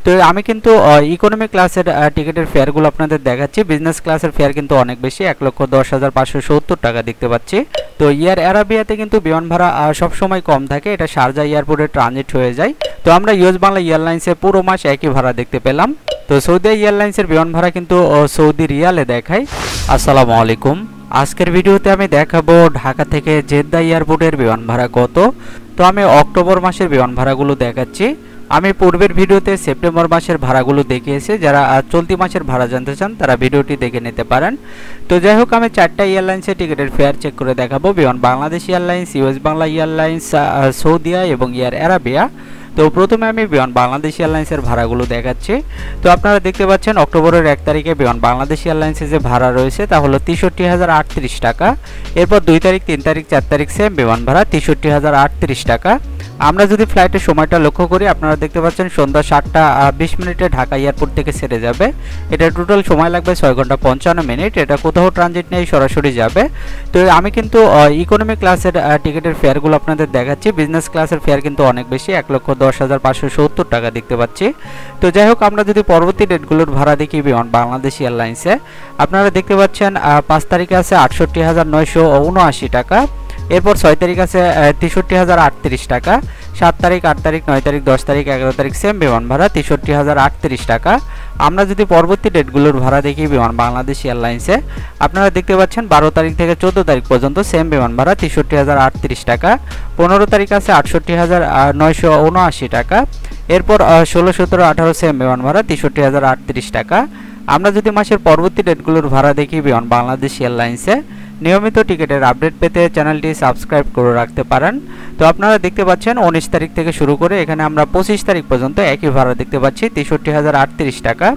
তো আমি কিন্তু ইকোনমি ক্লাসের টিকিটের ফেয়ারগুলো আপনাদের দেখাচ্ছি। বিজনেস ক্লাসের ফেয়ার কিন্তু অনেক বেশি, 1,10,570 টাকা দেখতে পাচ্ছি। তো এয়ার আরাবিয়াতে কিন্তু বিমান ভাড়া সবসময় কম থাকে, এটা শারজা এয়ারপোর্টে ট্রানজিট হয়ে যায়। তো আমরা ইউএস বাংলা এয়ারলাইন্সে পুরো মাস একই ভাড়া দেখতে পেলাম। তো সৌদি এয়ারলাইন্সের বিমান ভাড়া কিন্তু সৌদি রিয়ালে দেখায়। আসসালামু আলাইকুম, আজকের ভিডিওতে আমি দেখাবো ঢাকা থেকে জেদ্দা এয়ারপোর্টের বিমান ভাড়া কত। তো আমি অক্টোবর মাসের বিমান ভাড়াগুলো দেখাচ্ছি। আমি পূর্বের ভিডিওতে সেপ্টেম্বর মাসের ভাড়াগুলো দেখিয়েছি, যারা চলতি মাসের ভাড়া জানতে চান তারা ভিডিওটি দেখে নিতে পারেন। তো যাই হোক, আমি 4টা এয়ারলাইন্সের টিকিটের ফেয়ার চেক করে দেখাবো। বিমান Bangladesh airlines, US Bangla airlines, Saudia এবং এয়ার আরাবিয়া। তো প্রথমে আমি বিমান বাংলাদেশ এয়ারলাইন্সের ভাড়াগুলো দেখাচ্ছি। তো আপনারা দেখতে পাচ্ছেন অক্টোবরের 1 তারিখে বিমান বাংলাদেশ এয়ারলাইন্সে যে ভাড়া রয়েছে তা হলো 63,038 টাকা। এরপর 2 তারিখ, 3 তারিখ, 4 তারিখ সেম বিমান ভাড়া 63,038 টাকা। আমরা যদি ফ্লাইটের সময়টা লক্ষ্য করি, আপনারা দেখতে পাচ্ছেন সন্ধ্যা 7টা 20 মিনিটে ঢাকা এয়ারপোর্ট থেকে ছেড়ে যাবে। এটা টোটাল সময় লাগবে 6 ঘন্টা 55 মিনিট। এটা কোথাও ট্রানজিট নেই, সরাসরি যাবে। তো আমি কিন্তু ইকোনমি ক্লাসের টিকিটের ফেয়ারগুলো আপনাদের দেখাচ্ছি। বিজনেস ক্লাসের ফেয়ার কিন্তু অনেক বেশি, 1,10,570 টাকা দেখতে পাচ্ছি। তো যাই হোক, আমরা যদি পরবর্তী ডেটগুলোর ভাড়া দেখি বিমান বাংলাদেশ এয়ারলাইন্সে, আপনারা দেখতে পাচ্ছেন 5 তারিখে আছে 68,979 টাকা। এরপর 6 তারিখ আছে 63,038 টাকা। 7 তারিখ, 8 তারিখ, 9 তারিখ, 10 তারিখ, 11 তারিখ সেম বিমান ভাড়া 63,038 টাকা। আমরা যদি পরবর্তী ডেটগুলোর ভাড়া দেখি বিমান বাংলাদেশ এয়ারলাইন্সে, আপনারা দেখতে পাচ্ছেন 12 তারিখ থেকে 14 তারিখ পর্যন্ত সেম বিমান ভাড়া 63,038 টাকা। 15 তারিখ আছে 68,979 টাকা। এরপর 16, 17, 18 সেম বিমান ভাড়া 63,038 টাকা। আমরা যদি মাসের পরবর্তী ডেটগুলোর ভাড়া দেখি বিমান বাংলাদেশ এয়ারলাইন্সে, নিয়মিত টিকিটের আপডেট পেতে চ্যানেলটি সাবস্ক্রাইব করে রাখতে পারেন। তো আপনারা দেখতে পাচ্ছেন 19 তারিখ থেকে শুরু করে এখানে আমরা 25 তারিখ পর্যন্ত একই ভাড়া দেখতে পাচ্ছি 63,038 টাকা।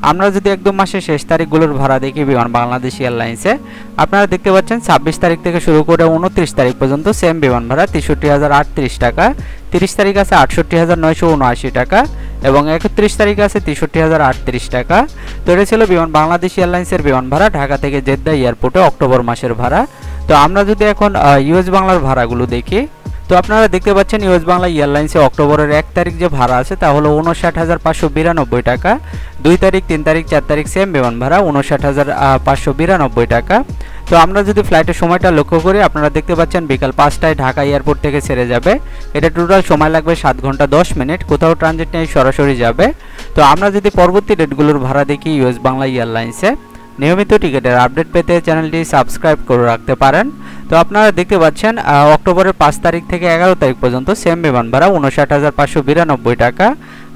আমরা যদি একদম মাসের শেষ তারিখগুলোর ভাড়া দেখি বিমান বাংলাদেশ এয়ারলাইন্সে, আপনারা দেখতে পাচ্ছেন 26 তারিখ থেকে শুরু করে 29 তারিখ পর্যন্ত সেম বিমান ভাড়া 63,038 টাকা। 30 তারিখ আছে 68,979 টাকা এবং 31 তারিখ আছে 63,038 টাকা। তো এটা ছিল বিমান বাংলাদেশ এয়ারলাইন্সের বিমান ভাড়া ঢাকা থেকে জেদ্দা এয়ারপোর্টে অক্টোবর মাসের ভাড়া। তো আমরা যদি এখন ইউএস বাংলার ভাড়াগুলো দেখি, তো আপনারা দেখতে পাচ্ছেন ইউএস বাংলা এয়ারলাইন্সে অক্টোবরের 1 তারিখ যে ভাড়া আছে তা হলো 59,592 টাকা। 2 তারিখ, 3 তারিখ, 4 তারিখ সেম বিমান ভাড়া 59,592 টাকা। তো আমরা যদি ফ্লাইটের সময়টা লক্ষ্য করি, আপনারা দেখতে পাচ্ছেন বিকাল 5টায় ঢাকা এয়ারপোর্ট থেকে ছেড়ে যাবে। এটা টোটাল সময় লাগবে 7 ঘন্টা 10 মিনিট, কোথাও ট্রানজিট নেই, সরাসরি যাবে। তো আমরা যদি পরবর্তী ডেটগুলোর ভাড়া দেখি ইউএস বাংলা এয়ারলাইন্সে, নিয়মিত টিকিটের আপডেট পেতে চ্যানেলটি সাবস্ক্রাইব করে রাখতে পারেন। তো আপনারা দেখতে পাচ্ছেন অক্টোবরের 5 তারিখ থেকে 11 তারিখ পর্যন্ত সেম বিমান ভাড়া 59,592 টাকা।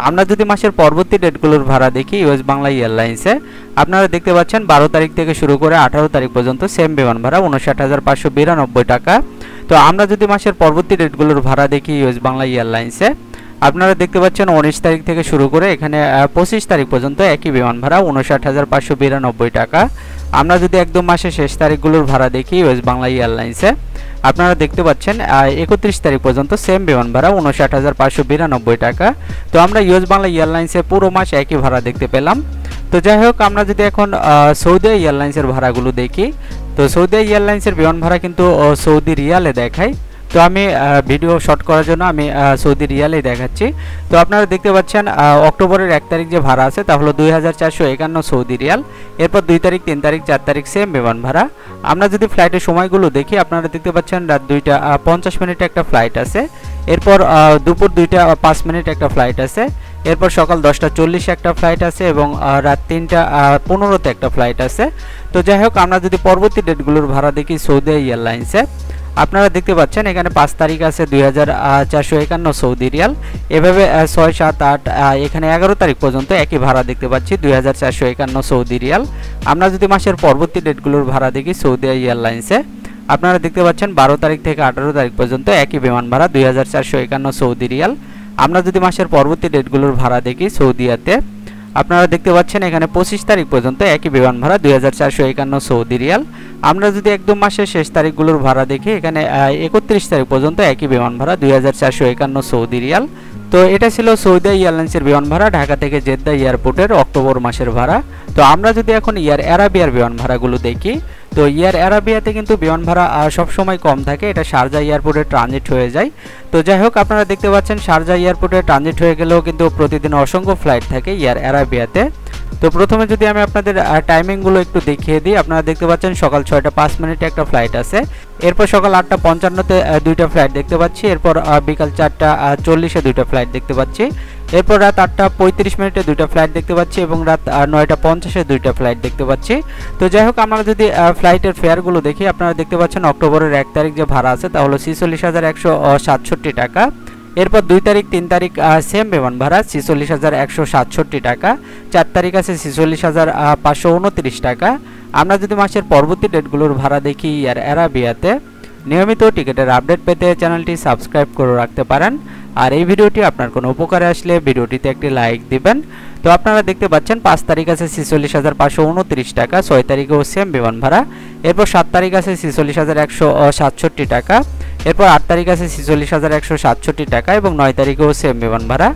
আমরা যদি মাসের পরবর্তী ডেটগুলোর ভাড়া দেখি ইউএস বাংলা এয়ারলাইন্সে, আপনারা দেখতে পাচ্ছেন 12 তারিখ থেকে শুরু করে 18 তারিখ পর্যন্ত সেম বিমান ভাড়া 59,592 টাকা। তো আমরা যদি মাসের পরবর্তী ডেটগুলোর ভাড়া দেখি ইউএস বাংলা এয়ারলাইন্সে, আপনারা দেখতে পাচ্ছেন 19 তারিখ থেকে শুরু করে এখানে 25 তারিখ পর্যন্ত একই বিমান ভাড়া 59,592 টাকা। আমরা যদি একদম মাসের শেষ তারিখগুলোর ভাড়া দেখি ইউএস বাংলা এয়ারলাইন্সে, আপনারা দেখতে পাচ্ছেন 31 তারিখ পর্যন্ত সেম বিমান ভাড়া 59,592 টাকা। তো আমরা ইউএস বাংলা এয়ারলাইন্সে পুরো মাস একই ভাড়া দেখতে পেলাম। তো যাই হোক, আমরা যদি এখন সৌদি এয়ারলাইন্সের ভাড়াগুলো দেখি, তো সৌদি এয়ারলাইন্সের বিমান ভাড়া কিন্তু সৌদি রিয়ালে দেখায়। তো আমি ভিডিও শর্ট করার জন্য আমি সৌদি রিয়ালে দেখাচ্ছি। তো আপনারা দেখতে পাচ্ছেন অক্টোবরের 1 তারিখ যে ভাড়া আছে তা হলো 2,451 সৌদি রিয়াল। এরপর 2 তারিখ, 3 তারিখ, 4 তারিখ সেম বিমান ভাড়া। আমরা যদি ফ্লাইটের সময়গুলো দেখি, আপনারা দেখতে পাচ্ছেন রাত 2টা 50 মিনিটে একটা ফ্লাইট আছে। এরপর দুপুর 2টা 5 মিনিট একটা ফ্লাইট আছে। এরপর সকাল 10টা 40 একটা ফ্লাইট আছে এবং রাত 3টা 15তে একটা ফ্লাইট আছে। তো যাই হোক, আমরা যদি পরবর্তী ডেটগুলোর ভাড়া দেখি সৌদি এয়ারলাইন্সে, আপনারা দেখতে পাচ্ছেন এখানে 5 তারিখ আছে 2,451 সৌদি রিয়াল। এভাবে 6, 7, 8 এখানে 11 তারিখ পর্যন্ত একই ভাড়া দেখতে পাচ্ছি 2,451 সৌদি রিয়াল। আমরা যদি মাসের পরবর্তী ডেটগুলোর ভাড়া দেখি সৌদি এয়ারলাইন্সে, আপনারা দেখতে পাচ্ছেন 12 তারিখ থেকে 18 তারিখ পর্যন্ত একই বিমান ভাড়া 2,451 সৌদি রিয়াল। আমরা যদি মাসের পরবর্তী ডেটগুলোর ভাড়া দেখি সৌদিয়াতে, আপনারা দেখতে পাচ্ছেন এখানে 25 তারিখ পর্যন্ত একই বিমান ভাড়া 2,451 সৌদি রিয়াল। আমরা যদি একদম মাসের শেষ তারিখগুলোর ভাড়া দেখি, এখানে 31 তারিখ পর্যন্ত একই বিমান ভাড়া 2,451 সৌদি রিয়াল। তো এটা ছিল সৌদি এয়ারলাইন্সের বিমান ভাড়া ঢাকা থেকে জেদ্দা এয়ারপোর্টের অক্টোবর মাসের ভাড়া। তো আমরা যদি এখন এয়ার অ্যারাবিয়ার বিমান ভাড়াগুলো দেখি, তো এয়ার অ্যারাবিয়াতে কিন্তু বিমান ভাড়া সবসময় কম থাকে, এটা শারজা এয়ারপোর্টে ট্রানজিট হয়ে যায়। তো যাই হোক, আপনারা দেখতে পাচ্ছেন শারজা এয়ারপোর্টে ট্রানজিট হয়ে গেলেও কিন্তু প্রতিদিন অসংখ্য ফ্লাইট থাকে এয়ার অ্যারাবিয়াতে। তো প্রথমে যদি আমি আপনাদের টাইমিংগুলো একটু দেখিয়ে দিই, আপনারা দেখতে পাচ্ছেন সকাল 6টা 5 মিনিটে একটা ফ্লাইট আছে, এরপর সকাল 8টা 55-তে দুইটা ফ্লাইট দেখতে পাচ্ছি, এরপর বিকাল 4টা 40-এ দুইটা ফ্লাইট দেখতে পাচ্ছি, এরপর রাত 8টা 35 মিনিটে দুইটা ফ্লাইট দেখতে পাচ্ছি এবং রাত 9টা 50-এ দুইটা ফ্লাইট দেখতে পাচ্ছি। তো যাই হোক, আমরা যদি ফ্লাইটের ফেয়ারগুলো দেখি, আপনারা দেখতে পাচ্ছেন অক্টোবরের 1 তারিখ যে ভাড়া আছে তা হলো 46,167 টাকা। এরপর 2 তারিখ 3 তারিখ সেম বিমান ভাড়া 46,167 টাকা। 4 তারিখ আছে 46,529 টাকা। আমরা যদি মাসের পরবর্তী ডেটগুলোর ভাড়া দেখি এয়ার অ্যারাবিয়াতে, নিয়মিত টিকিটের আপডেট পেতে চ্যানেলটি সাবস্ক্রাইব করে রাখতে পারেন। আর এই ভিডিওটি আপনার কোনো উপকারে আসলে ভিডিওটিতে একটি লাইক দিবেন। তো আপনারা দেখতে পাচ্ছেন 5 তারিখ আছে 46,529 টাকা, 6 তারিখেও সেম বিমান ভাড়া, এরপর 7 তারিখ আছে 46,167 টাকা, এরপর 8 তারিখ আছে 46,167 টাকা এবং 9 তারিখেও সেম বিমান ভাড়া।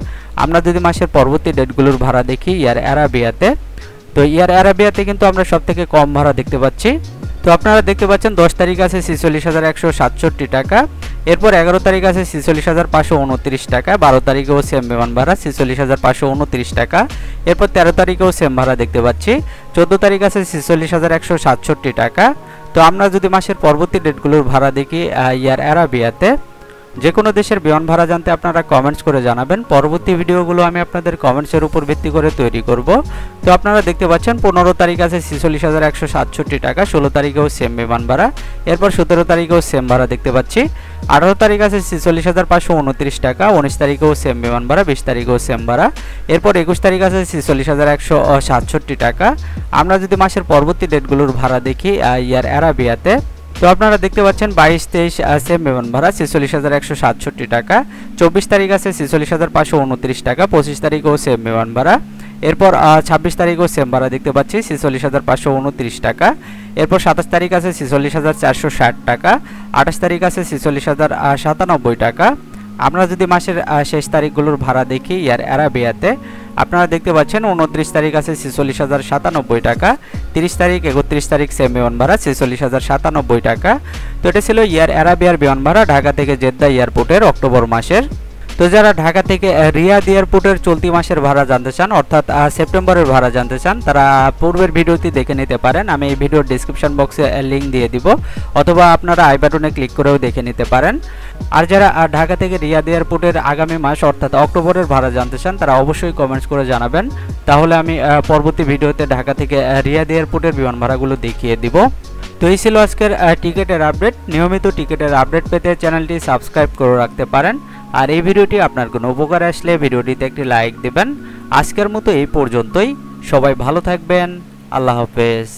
আমরা যদি মাসের পরবর্তী ডেটগুলোর ভাড়া দেখি এয়ার অ্যারাবিয়াতে, তো এয়ার অ্যারাবিয়াতে কিন্তু আমরা সবথেকে কম ভাড়া দেখতে পাচ্ছি। তো আপনারা দেখতে পাচ্ছেন 10 তারিখ আছে 46,167 টাকা, এরপর 11 তারিখ আছে 46,529 টাকা, 12 তারিখেও সেম বিমান ভাড়া 46,529 টাকা, এরপর 13 তারিখেও সেম ভাড়া দেখতে পাচ্ছি, 14 তারিখ আছে 46,167 টাকা। তো আমরা যদি মাসের পরবর্তী ডেটগুলোর ভাড়া দেখি এয়ার অ্যারাবিয়াতে, যে কোনো দেশের বিমান ভাড়া জানতে আপনারা কমেন্টস করে জানাবেন, পরবর্তী ভিডিওগুলো আমি আপনাদের কমেন্টসের উপর ভিত্তি করে তৈরি করব। তো আপনারা দেখতে পাচ্ছেন 15 তারিখ আছে 46,167 টাকা, 16 তারিখেও সেম বিমান ভাড়া, এরপর 17 তারিখেও সেম ভাড়া দেখতে পাচ্ছি, 18 তারিখ আছে 46,529 টাকা, 19 তারিখেও সেম বিমান ভাড়া, 20 তারিখেও সেম ভাড়া, এরপর 21 তারিখ আছে 46,167 টাকা। আমরা যদি মাসের পরবর্তী ডেটগুলোর ভাড়া দেখি এয়ার অ্যারাবিয়াতে, তো আপনারা দেখতে পাচ্ছেন 22-23 সেম বিমান ভাড়া 46,167 টাকা, 24 তারিখ আছে 46,529 টাকা, 25 তারিখেও সেম বিমান ভাড়া, এরপর 26 তারিখেও সেম ভাড়া দেখতে পাচ্ছি 46,529 টাকা, এরপর 27 তারিখ আছে 46,460 টাকা, 28 তারিখ আছে 46,097 টাকা। আমরা যদি মাসের শেষ তারিখগুলোর ভাড়া দেখি এয়ার অ্যারাবিয়াতে, আপনারা দেখতে পাচ্ছেন 29 তারিখ আছে 46,097 টাকা, 30 তারিখ 31 তারিখ সেম বিমান ভাড়া 46,097 টাকা। তো এটা ছিল এয়ার অ্যারাবিয়ার বিমান ভাড়া ঢাকা থেকে জেদ্দা এয়ারপোর্টের অক্টোবর মাসের। তো যারা ঢাকা থেকে রিয়াদ এয়ারপোর্টের চলতি মাসের ভাড়া জানতে চান, অর্থাৎ সেপ্টেম্বরের ভাড়া জানতে চান, তারা পূর্বের ভিডিওটি দেখে নিতে পারেন। আমি এই ভিডিওর ডেসক্রিপশন বক্সে লিঙ্ক দিয়ে দিব, অথবা আপনারা আই বাটনে ক্লিক করেও দেখে নিতে পারেন। আর যারা ঢাকা থেকে রিয়াদ এয়ারপোর্টের আগামী মাস অর্থাৎ অক্টোবরের ভাড়া জানতে চান, তারা অবশ্যই কমেন্টস করে জানাবেন, তাহলে আমি পরবর্তী ভিডিওতে ঢাকা থেকে রিয়াদ এয়ারপোর্টের বিমান ভাড়াগুলো দেখিয়ে দিব। তো এই ছিল আজকের টিকিটের আপডেট। নিয়মিত টিকিটের আপডেট পেতে চ্যানেলটি সাবস্ক্রাইব করে রাখতে পারেন। আর এই ভিডিওটি আপনার কোনো উপকারে আসলে ভিডিওটিতে একটি লাইক দিবেন। আজকের মতো এই পর্যন্তই, সবাই ভালো থাকবেন, আল্লাহ হাফেজ।